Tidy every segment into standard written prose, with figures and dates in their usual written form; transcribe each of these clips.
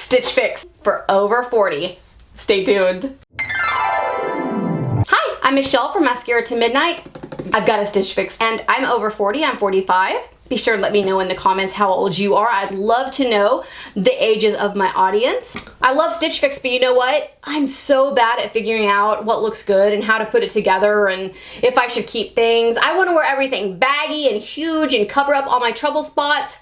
Stitch Fix for over 40. Stay tuned. Hi, I'm Michelle from Mascara to Midnight. I've got a Stitch Fix and I'm over 40, I'm 45. Be sure to let me know in the comments how old you are. I'd love to know the ages of my audience. I love Stitch Fix, but you know what? I'm so bad at figuring out what looks good and how to put it together and if I should keep things. I want to wear everything baggy and huge and cover up all my trouble spots.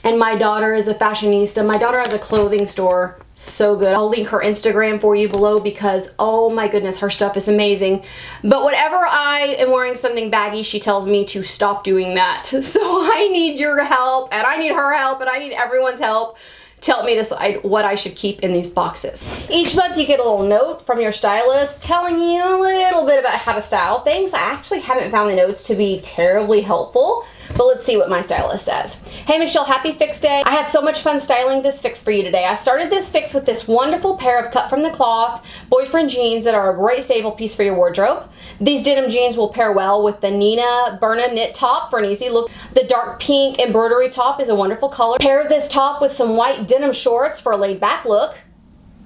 And my daughter is a fashionista. My daughter has a clothing store. So good. I'll link her Instagram for you below because, oh my goodness, her stuff is amazing. But whenever I am wearing something baggy, she tells me to stop doing that. So I need your help, and I need her help, and I need everyone's help to help me decide what I should keep in these boxes. Each month you get a little note from your stylist telling you a little bit about how to style things. I actually haven't found the notes to be terribly helpful, but let's see what my stylist says. Hey Michelle, happy Fix Day. I had so much fun styling this fix for you today. I started this fix with this wonderful pair of cut from the cloth boyfriend jeans that are a great staple piece for your wardrobe. These denim jeans will pair well with the Nina Berna knit top for an easy look. The dark pink embroidery top is a wonderful color. Pair this top with some white denim shorts for a laid back look.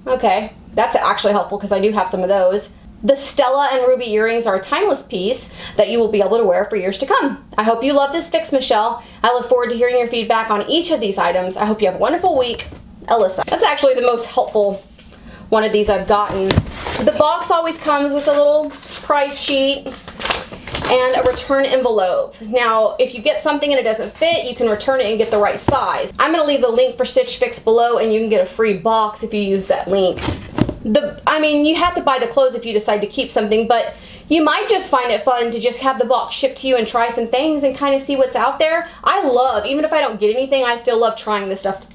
Okay, that's actually helpful because I do have some of those. The Stella and Ruby earrings are a timeless piece that you will be able to wear for years to come. I hope you love this fix, Michelle. I look forward to hearing your feedback on each of these items. I hope you have a wonderful week. Alyssa. That's actually the most helpful one of these I've gotten. The box always comes with a little price sheet and a return envelope. Now, if you get something and it doesn't fit, you can return it and get the right size. I'm gonna leave the link for Stitch Fix below and you can get a free box if you use that link. I mean, you have to buy the clothes if you decide to keep something, but you might just find it fun to just have the box shipped to you and try some things and kind of see what's out there. I love, even if I don't get anything, I still love trying this stuff.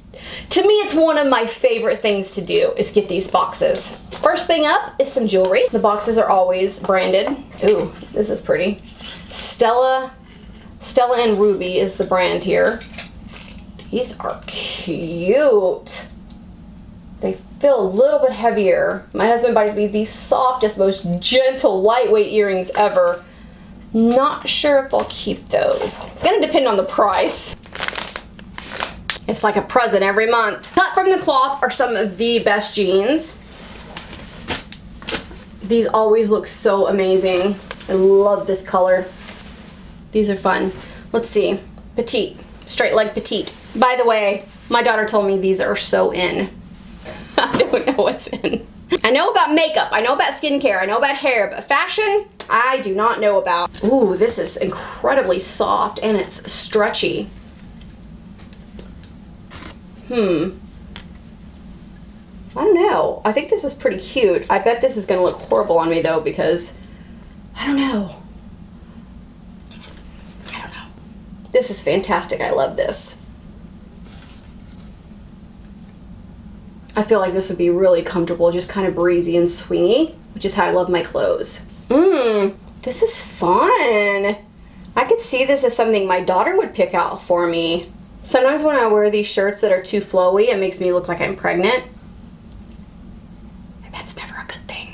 To me, it's one of my favorite things to do is get these boxes. First thing up is some jewelry. The boxes are always branded. Ooh, this is pretty. Stella and Ruby is the brand here. These are cute. They feel a little bit heavier. My husband buys me the softest, most gentle, lightweight earrings ever. Not sure if I'll keep those. It's gonna depend on the price. It's like a present every month. Cut from the cloth are some of the best jeans. These always look so amazing. I love this color. These are fun. Let's see. Petite. Straight leg petite. By the way, my daughter told me these are so in. I don't know what's in. I know about makeup, I know about skincare, I know about hair, but fashion, I do not know about. Ooh, this is incredibly soft and it's stretchy. I don't know. I think this is pretty cute. I bet this is gonna look horrible on me though because, I don't know. This is fantastic, I love this. I feel like this would be really comfortable, just kind of breezy and swingy, which is how I love my clothes. This is fun. I could see this as something my daughter would pick out for me. Sometimes when I wear these shirts that are too flowy, it makes me look like I'm pregnant. And that's never a good thing.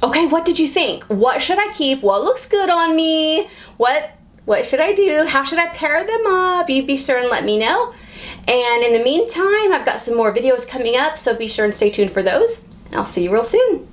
Okay, what did you think? What should I keep? What looks good on me? What should I do? How should I pair them up? You be sure and let me know. And in the meantime, I've got some more videos coming up, so be sure and stay tuned for those. and I'll see you real soon.